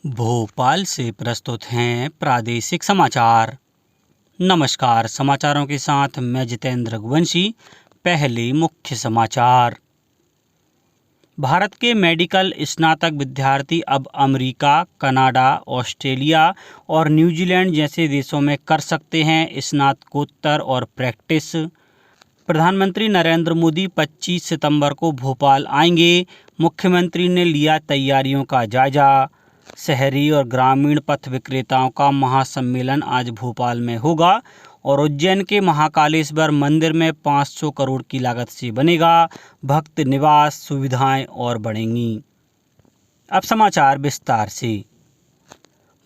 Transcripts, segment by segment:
भोपाल से प्रस्तुत हैं प्रादेशिक समाचार। नमस्कार, समाचारों के साथ मैं जितेंद्र रघुवंशी। पहले मुख्य समाचार। भारत के मेडिकल स्नातक विद्यार्थी अब अमेरिका, कनाडा, ऑस्ट्रेलिया और न्यूजीलैंड जैसे देशों में कर सकते हैं स्नातकोत्तर और प्रैक्टिस। प्रधानमंत्री नरेंद्र मोदी 25 सितंबर को भोपाल आएंगे। मुख्यमंत्री ने लिया तैयारियों का जायजा। शहरी और ग्रामीण पथ विक्रेताओं का महासम्मेलन आज भोपाल में होगा और उज्जैन के महाकालेश्वर मंदिर में 500 करोड़ की लागत से बनेगा भक्त निवास, सुविधाएं और बढ़ेंगी। अब समाचार विस्तार से।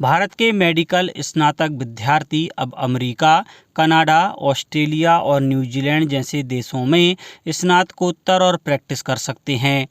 भारत के मेडिकल स्नातक विद्यार्थी अब अमेरिका, कनाडा, ऑस्ट्रेलिया और न्यूजीलैंड जैसे देशों में स्नातकोत्तर और प्रैक्टिस कर सकते हैं।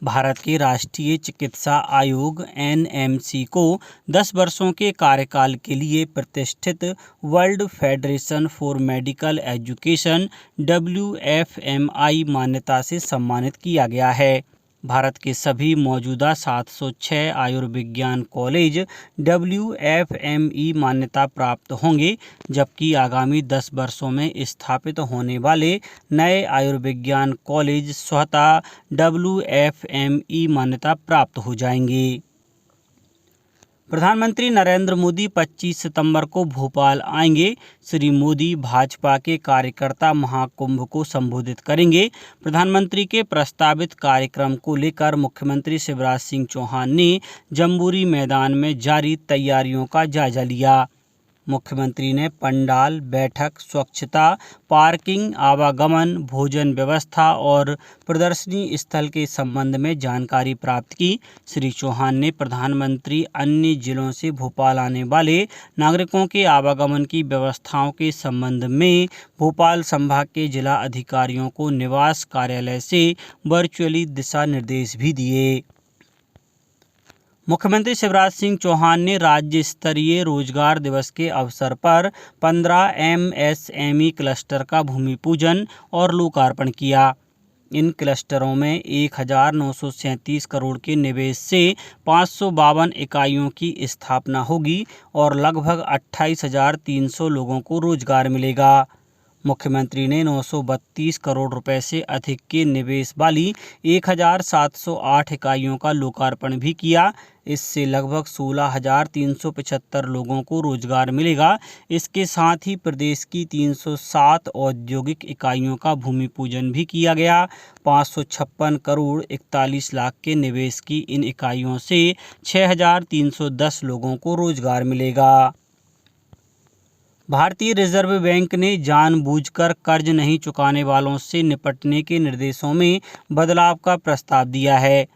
भारत के राष्ट्रीय चिकित्सा आयोग (एनएमसी) को 10 वर्षों के कार्यकाल के लिए प्रतिष्ठित world federation for medical education (WFMI) मान्यता से सम्मानित किया गया है। भारत के सभी मौजूदा 706 आयुर्विज्ञान कॉलेज WFME मान्यता प्राप्त होंगे, जबकि आगामी 10 वर्षों में स्थापित होने वाले नए आयुर्विज्ञान कॉलेज स्वतः WFME मान्यता प्राप्त हो जाएंगे। प्रधानमंत्री नरेंद्र मोदी 25 सितंबर को भोपाल आएंगे। श्री मोदी भाजपा के कार्यकर्ता महाकुंभ को संबोधित करेंगे। प्रधानमंत्री के प्रस्तावित कार्यक्रम को लेकर मुख्यमंत्री शिवराज सिंह चौहान ने जम्बूरी मैदान में जारी तैयारियों का जायजा लिया। मुख्यमंत्री ने पंडाल, बैठक, स्वच्छता, पार्किंग, आवागमन, भोजन व्यवस्था और प्रदर्शनी स्थल के संबंध में जानकारी प्राप्त की। श्री चौहान ने प्रधानमंत्री अन्य जिलों से भोपाल आने वाले नागरिकों के आवागमन की व्यवस्थाओं के संबंध में भोपाल संभाग के जिला अधिकारियों को निवास कार्यालय से वर्चुअली दिशा निर्देश भी दिए। मुख्यमंत्री शिवराज सिंह चौहान ने राज्य स्तरीय रोजगार दिवस के अवसर पर 15 MSME क्लस्टर का भूमि पूजन और लोकार्पण किया। इन क्लस्टरों में 1937 करोड़ के निवेश से 552 इकाइयों की स्थापना होगी और लगभग 28,300 लोगों को रोजगार मिलेगा। मुख्यमंत्री ने 932 करोड़ रुपए से अधिक के निवेश वाली 1708 इकाइयों का लोकार्पण भी किया। इससे लगभग 16,375 लोगों को रोजगार मिलेगा। इसके साथ ही प्रदेश की 307 औद्योगिक इकाइयों का भूमि पूजन भी किया गया। 556 करोड़ 41 लाख के निवेश की इन इकाइयों से 6,310 लोगों को रोजगार मिलेगा। भारतीय रिजर्व बैंक ने जानबूझकर कर्ज नहीं चुकाने वालों से निपटने के निर्देशों में बदलाव का प्रस्ताव दिया है।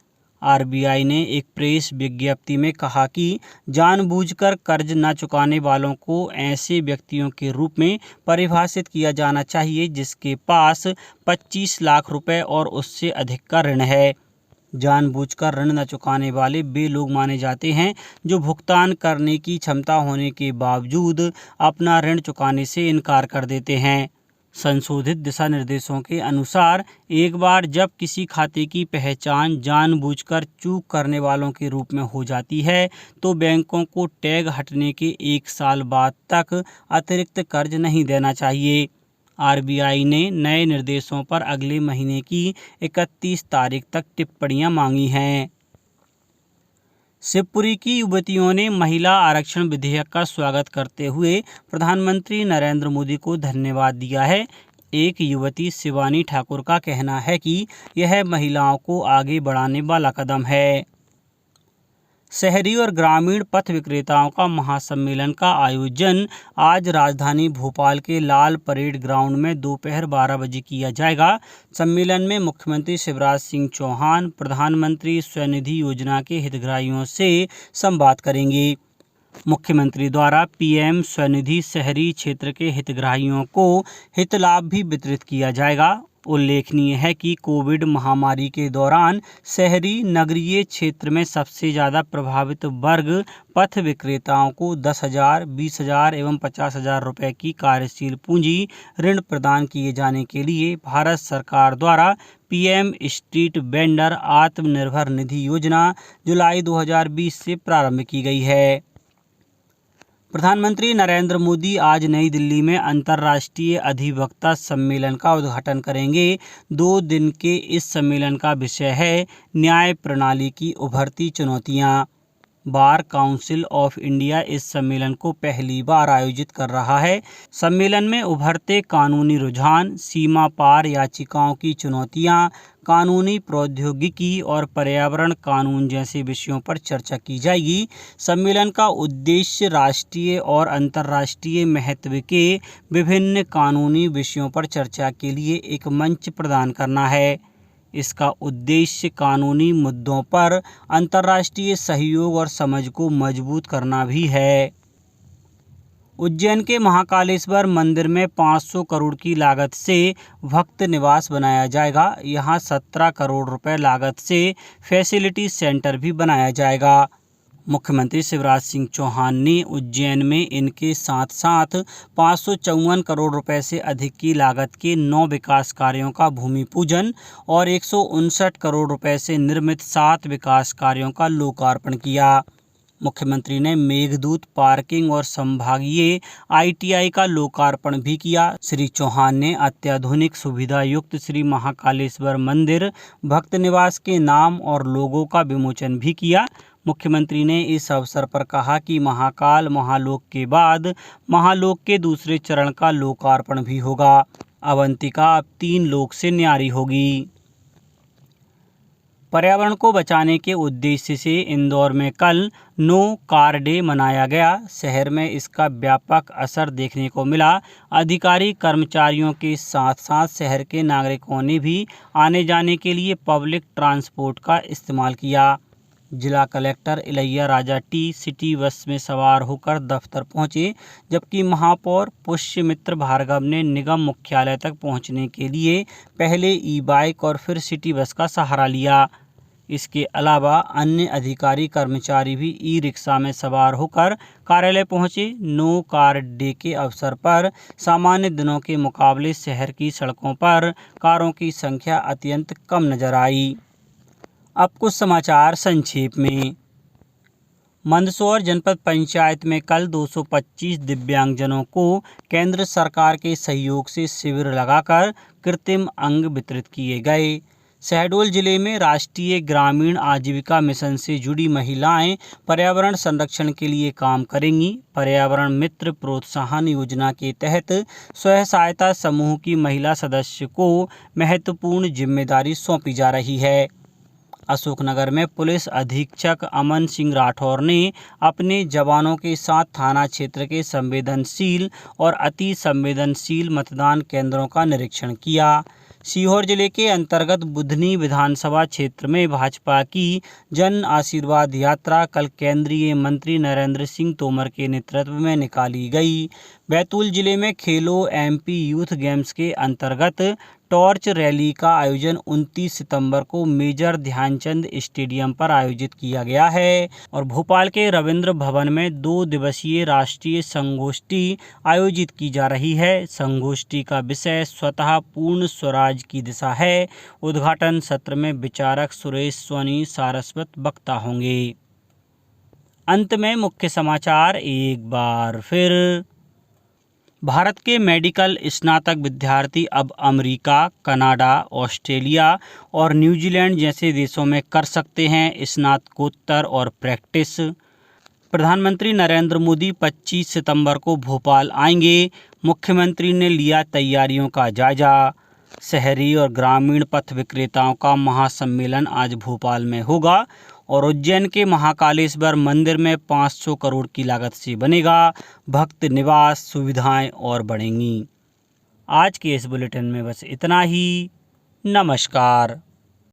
RBI ने एक प्रेस विज्ञप्ति में कहा कि जानबूझकर कर्ज न चुकाने वालों को ऐसे व्यक्तियों के रूप में परिभाषित किया जाना चाहिए जिसके पास 25 लाख रुपए और उससे अधिक का ऋण है। जानबूझकर ऋण न चुकाने वाले वे लोग माने जाते हैं जो भुगतान करने की क्षमता होने के बावजूद अपना ऋण चुकाने से इनकार कर देते हैं। संशोधित दिशा निर्देशों के अनुसार एक बार जब किसी खाते की पहचान जानबूझकर चूक करने वालों के रूप में हो जाती है तो बैंकों को टैग हटने के 1 साल बाद तक अतिरिक्त कर्ज नहीं देना चाहिए। RBI ने नए निर्देशों पर अगले महीने की 31 तारीख तक टिप्पणियां मांगी हैं। शिवपुरी की युवतियों ने महिला आरक्षण विधेयक का स्वागत करते हुए प्रधानमंत्री नरेंद्र मोदी को धन्यवाद दिया है। एक युवती शिवानी ठाकुर का कहना है कि यह महिलाओं को आगे बढ़ाने वाला कदम है। शहरी और ग्रामीण पथ विक्रेताओं का महासम्मेलन का आयोजन आज राजधानी भोपाल के लाल परेड ग्राउंड में दोपहर 12 बजे किया जाएगा। सम्मेलन में मुख्यमंत्री शिवराज सिंह चौहान प्रधानमंत्री स्वनिधि योजना के हितग्राहियों से संवाद करेंगे। मुख्यमंत्री द्वारा PM स्वनिधि शहरी क्षेत्र के हितग्राहियों को हित लाभ भी वितरित किया जाएगा। उल्लेखनीय है कि कोविड महामारी के दौरान शहरी नगरीय क्षेत्र में सबसे ज़्यादा प्रभावित वर्ग पथ विक्रेताओं को 10,000, 20,000 एवं 50,000 रुपये की कार्यशील पूंजी ऋण प्रदान किए जाने के लिए भारत सरकार द्वारा PM street vendor Atmanirbhar Nidhi योजना जुलाई 2020 से प्रारंभ की गई है। प्रधानमंत्री नरेंद्र मोदी आज नई दिल्ली में अंतर्राष्ट्रीय अधिवक्ता सम्मेलन का उद्घाटन करेंगे। 2 दिन के इस सम्मेलन का विषय है न्याय प्रणाली की उभरती चुनौतियां। बार काउंसिल ऑफ इंडिया इस सम्मेलन को पहली बार आयोजित कर रहा है। सम्मेलन में उभरते कानूनी रुझान, सीमा पार याचिकाओं की चुनौतियां, कानूनी प्रौद्योगिकी और पर्यावरण कानून जैसे विषयों पर चर्चा की जाएगी। सम्मेलन का उद्देश्य राष्ट्रीय और अंतर्राष्ट्रीय महत्व के विभिन्न कानूनी विषयों पर चर्चा के लिए एक मंच प्रदान करना है। इसका उद्देश्य कानूनी मुद्दों पर अंतर्राष्ट्रीय सहयोग और समझ को मजबूत करना भी है। उज्जैन के महाकालेश्वर मंदिर में 500 करोड़ की लागत से भक्त निवास बनाया जाएगा। यहां 17 करोड़ रुपए लागत से फैसिलिटी सेंटर भी बनाया जाएगा। मुख्यमंत्री शिवराज सिंह चौहान ने उज्जैन में इनके साथ साथ 554 करोड़ रुपए से अधिक की लागत के 9 विकास कार्यों का भूमि पूजन और 159 करोड़ रुपए से निर्मित 7 विकास कार्यों का लोकार्पण किया। मुख्यमंत्री ने मेघदूत पार्किंग और संभागीय ITI का लोकार्पण भी किया। श्री चौहान ने अत्याधुनिक सुविधा युक्त श्री महाकालेश्वर मंदिर भक्त निवास के नाम और लोगो का विमोचन भी किया। मुख्यमंत्री ने इस अवसर पर कहा कि महाकाल महालोक के बाद महालोक के दूसरे चरण का लोकार्पण भी होगा। अवंतिका अब 3 लोक से न्यारी होगी। पर्यावरण को बचाने के उद्देश्य से इंदौर में कल नो कार डे मनाया गया। शहर में इसका व्यापक असर देखने को मिला। अधिकारी कर्मचारियों के साथ साथ शहर के नागरिकों ने भी आने जाने के लिए पब्लिक ट्रांसपोर्ट का इस्तेमाल किया। जिला collector Ilaiya Raja T city bus में सवार होकर दफ्तर पहुंचे, जबकि महापौर पुष्यमित्र भार्गव ने निगम मुख्यालय तक पहुंचने के लिए पहले ई-बाइक और फिर सिटी बस का सहारा लिया। इसके अलावा अन्य अधिकारी कर्मचारी भी ई-रिक्शा में सवार होकर कार्यालय पहुंचे। नो कार डे के अवसर पर सामान्य दिनों के मुकाबले शहर की सड़कों पर कारों की संख्या अत्यंत कम नजर आई। अब कुछ समाचार संक्षेप में। मंदसौर जनपद पंचायत में कल 225 दिव्यांगजनों को केंद्र सरकार के सहयोग से शिविर लगाकर कृत्रिम अंग वितरित किए गए। शहडोल जिले में राष्ट्रीय ग्रामीण आजीविका मिशन से जुड़ी महिलाएं पर्यावरण संरक्षण के लिए काम करेंगी। पर्यावरण मित्र प्रोत्साहन योजना के तहत स्वयं सहायता समूह की महिला सदस्य को महत्वपूर्ण जिम्मेदारी सौंपी जा रही है। अशोकनगर में पुलिस अधीक्षक अमन सिंह राठौर ने अपने जवानों के साथ थाना क्षेत्र के संवेदनशील और अति संवेदनशील मतदान केंद्रों का निरीक्षण किया। सीहोर जिले के अंतर्गत बुधनी विधानसभा क्षेत्र में भाजपा की जन आशीर्वाद यात्रा कल केंद्रीय मंत्री नरेंद्र सिंह तोमर के नेतृत्व में निकाली गई। बैतूल जिले में खेलो MP यूथ गेम्स के अंतर्गत टॉर्च रैली का आयोजन 29 सितंबर को मेजर ध्यानचंद स्टेडियम पर आयोजित किया गया है। और भोपाल के रविंद्र भवन में 2 दिवसीय राष्ट्रीय संगोष्ठी आयोजित की जा रही है। संगोष्ठी का विषय स्वतः पूर्ण स्वराज की दिशा है। उद्घाटन सत्र में विचारक सुरेश सोनी सारस्वत वक्ता होंगे। अंत में मुख्य समाचार एक बार फिर। भारत के मेडिकल स्नातक विद्यार्थी अब अमेरिका, कनाडा, ऑस्ट्रेलिया और न्यूजीलैंड जैसे देशों में कर सकते हैं स्नातकोत्तर और प्रैक्टिस। प्रधानमंत्री नरेंद्र मोदी 25 सितंबर को भोपाल आएंगे। मुख्यमंत्री ने लिया तैयारियों का जायजा। शहरी और ग्रामीण पथ विक्रेताओं का महासम्मेलन आज भोपाल में होगा। और उज्जैन के महाकालेश्वर मंदिर में 500 करोड़ की लागत से बनेगा भक्त निवास, सुविधाएं और बढ़ेंगी। आज के इस बुलेटिन में बस इतना ही। नमस्कार।